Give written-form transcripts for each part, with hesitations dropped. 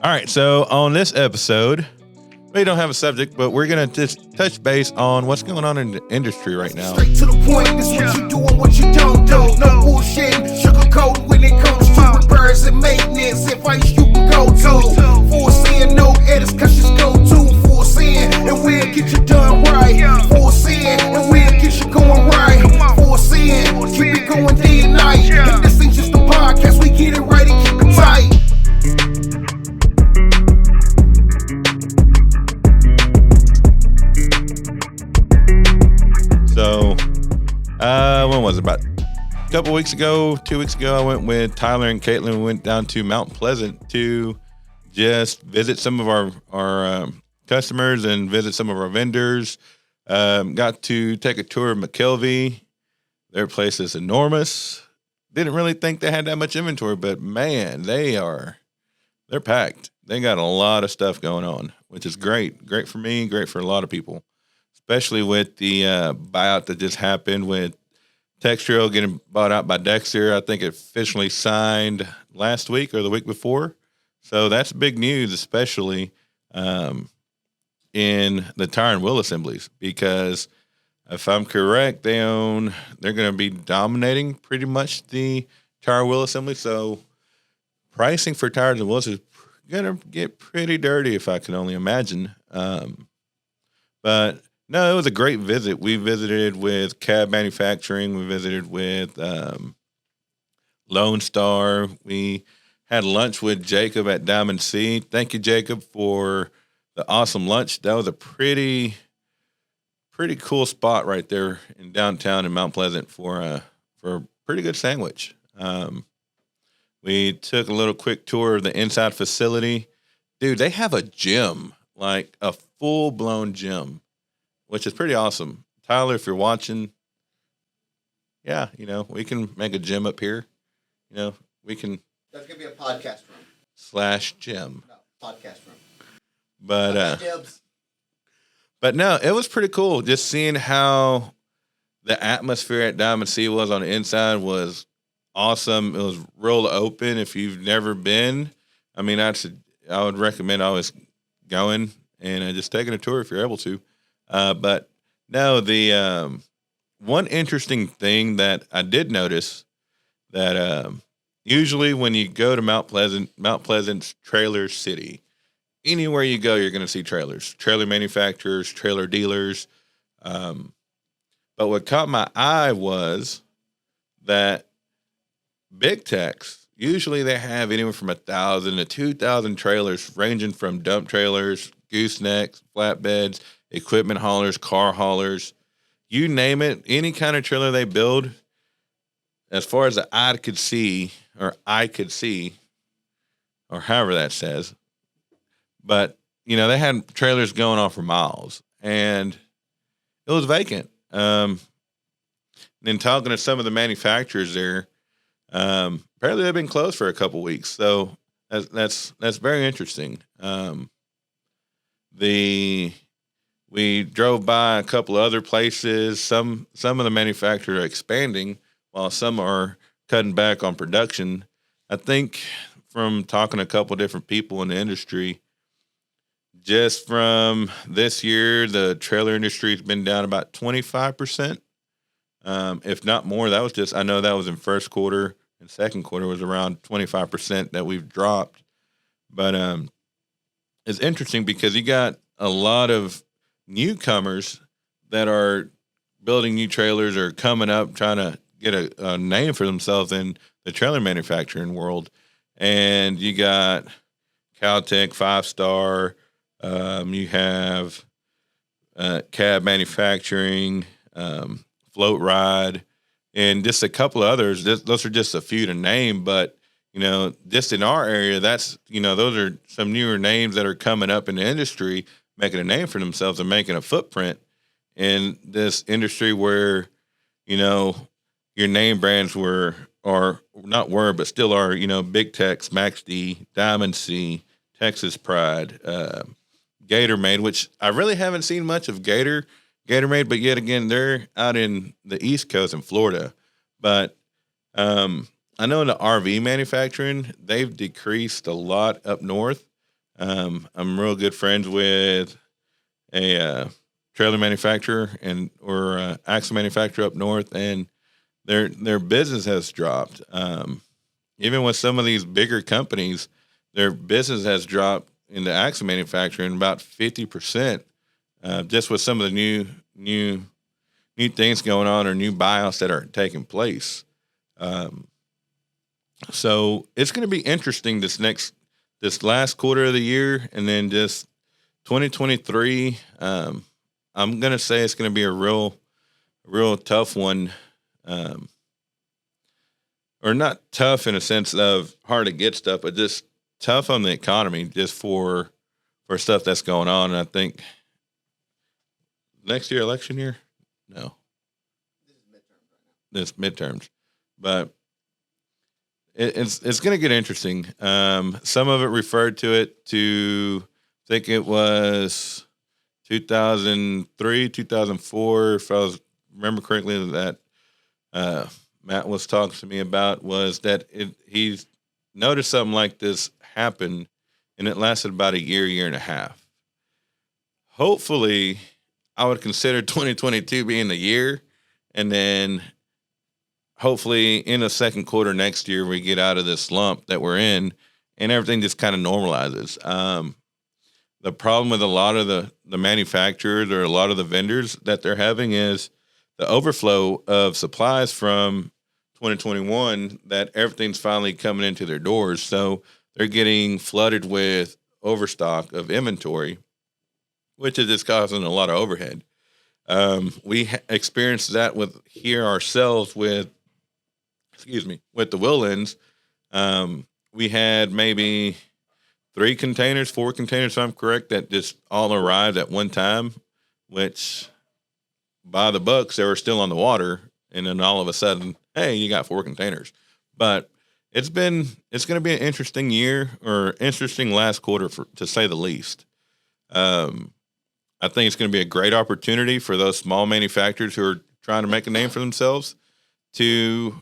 All right, so on this episode, we don't have a subject, but we're going to just touch base on what's going on in the industry right now. Straight to the point, this what you do and what you don't do. No bullshit, sugarcoat when it comes to repairs and maintenance. Advice you can go to. Full sin, no edits, cause just go to. Full sin, and we'll get you done right. Full sin, and we'll get you going right. Full sin, keep it going day and night. And this ain't just a podcast, we get it right and keep it tight. So, when was it? About a couple weeks ago, 2 weeks ago, I went with Tyler and Caitlin. We went down to Mount Pleasant to just visit some of our customers and visit some of our vendors. Got to take a tour of McKelvey. Their place is enormous. Didn't really think they had that much inventory, but man, they're packed. They got a lot of stuff going on, which is great. Great for me, great for a lot of people. Especially with the buyout that just happened with Textrio getting bought out by Dexter. I think it officially signed last week or the week before. So that's big news, especially in the tire and wheel assemblies, because if I'm correct, they're going to be dominating pretty much the tire and wheel assembly. So pricing for tires and wheels is going to get pretty dirty, if I can only imagine. But no, it was a great visit. We visited with Cab Manufacturing. We visited with Lone Star. We had lunch with Jacob at Diamond C. Thank you, Jacob, for the awesome lunch. That was a pretty cool spot right there in downtown in Mount Pleasant for a pretty good sandwich. We took a little quick tour of the inside facility. Dude, they have a gym, like a full-blown gym, which is pretty awesome. Tyler, if you're watching, yeah, we can make a gym up here. We can. That's going to be a podcast room. /gym. No, podcast room. But no, it was pretty cool. Just seeing how the atmosphere at Diamond C was on the inside was awesome. It was real open. If you've never been, I would recommend always going and just taking a tour if you're able to. But no, the one interesting thing that I did notice that usually when you go to Mount Pleasant's trailer city, anywhere you go, you're going to see trailers, trailer manufacturers, trailer dealers. But what caught my eye was that big techs, usually they have anywhere from 1,000 to 2,000 trailers, ranging from dump trailers, goosenecks, flatbeds, equipment haulers, car haulers, you name it, any kind of trailer they build, as far as the eye could see, or however that says. But, they had trailers going on for miles, and it was vacant. Then talking to some of the manufacturers there, apparently they've been closed for a couple weeks. So that's very interesting. We drove by a couple of other places. Some of the manufacturers are expanding while some are cutting back on production. I think from talking to a couple of different people in the industry, just from this year, the trailer industry has been down about 25%, if not more. I know that was in first quarter, and second quarter was around 25% that we've dropped. But it's interesting because you got a lot of newcomers that are building new trailers or coming up trying to get a name for themselves in the trailer manufacturing world. And you got Caltech, 5-Star, you have Cab Manufacturing, Float Ride, and just a couple of others. Those are just a few to name, but just in our area, those are some newer names that are coming up in the industry, making a name for themselves and making a footprint in this industry where, your name brands but still are, Big Tex, Max D, Diamond C, Texas Pride, Gatorade, which I really haven't seen much of Gatorade, but yet again, they're out in the East Coast in Florida. But I know in the RV manufacturing, they've decreased a lot up north. I'm real good friends with a trailer manufacturer or axle manufacturer up north, and their business has dropped. Even with some of these bigger companies, their business has dropped in the axle manufacturing about 50%, just with some of the new things going on or new buyouts that are taking place. So it's going to be interesting this last quarter of the year, and then just 2023. I'm going to say it's going to be a real tough one. Or not tough in a sense of hard to get stuff, but just tough on the economy just for stuff that's going on. And I think next year, election year? No. This midterms. But it's going to get interesting. Some of it referred to it to, I think it was 2003, 2004, if I remember correctly, that Matt was talking to me about, was that he's noticed something like this happen, and it lasted about a year and a half. Hopefully, I would consider 2022 being the year, and then hopefully in the second quarter next year we get out of this slump that we're in, and everything just kind of normalizes. The problem with a lot of the manufacturers or a lot of the vendors that they're having is the overflow of supplies from 2021, that everything's finally coming into their doors. So they're getting flooded with overstock of inventory, which is just causing a lot of overhead. We experienced that ourselves with the wheel ends. We had maybe 4 containers, if I'm correct, that just all arrived at one time, which by the books, they were still on the water. And then all of a sudden, hey, you got 4 containers. But it's going to be an interesting year, or interesting last quarter, to say the least. I think it's going to be a great opportunity for those small manufacturers who are trying to make a name for themselves to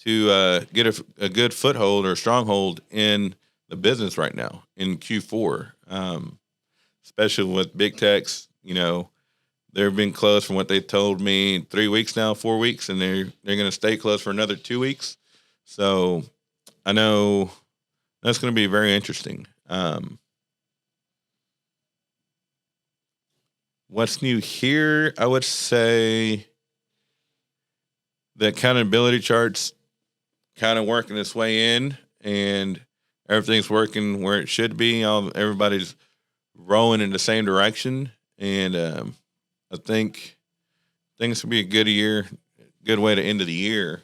get a good foothold or stronghold in the business right now in Q4, especially with big techs. They've been closed from what they told me 3 weeks now, 4 weeks, and they're going to stay closed for another 2 weeks. So I know that's going to be very interesting. What's new here? I would say the accountability chart's kind of working its way in, and everything's working where it should be. Everybody's rowing in the same direction, and I think things will be a good way to end of the year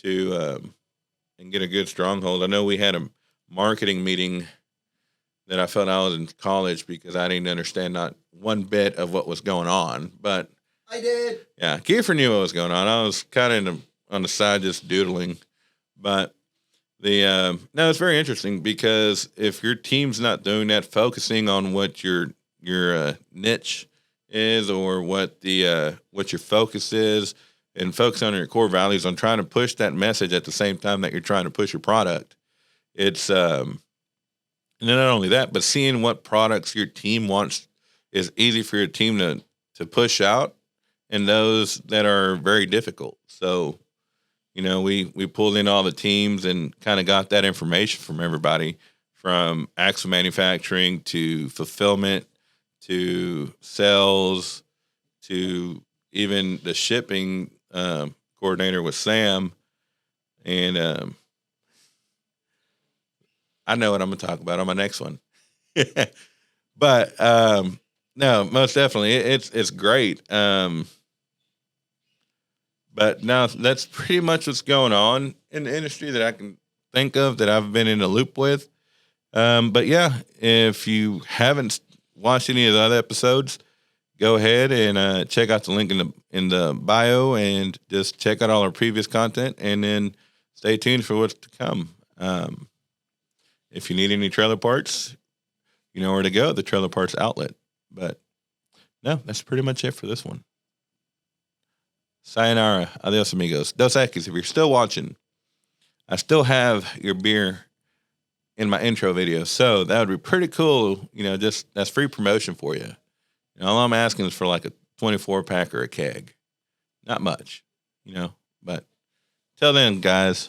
and get a good stronghold. I know we had a marketing meeting that I felt I was in college because I didn't understand not one bit of what was going on, but I did. Yeah, Kiefer knew what was going on. I was kind of on the side just doodling, but no, it's very interesting because if your team's not doing that, focusing on what your niche is, or what your focus is, and focus on your core values, on trying to push that message at the same time that you're trying to push your product. It's and not only that, but seeing what products your team wants is easy for your team to push out, and those that are very difficult. So, we pulled in all the teams and kind of got that information from everybody, from axle manufacturing to fulfillment to sales to even the shipping coordinator with Sam. And I know what I'm going to talk about on my next one. But no, most definitely, it's great. But now that's pretty much what's going on in the industry that I can think of, that I've been in a loop with. But yeah, if you haven't watched any of the other episodes, go ahead and check out the link in the bio, and just check out all our previous content, and then stay tuned for what's to come. If you need any trailer parts, you know where to go, the Trailer Parts Outlet. But no, that's pretty much it for this one. Sayonara, adios amigos. Dos Equis, if you're still watching, I still have your beer in my intro video. So that would be pretty cool. Just that's free promotion for you. All I'm asking is for like a 24-pack or a keg. Not much, but till then, guys,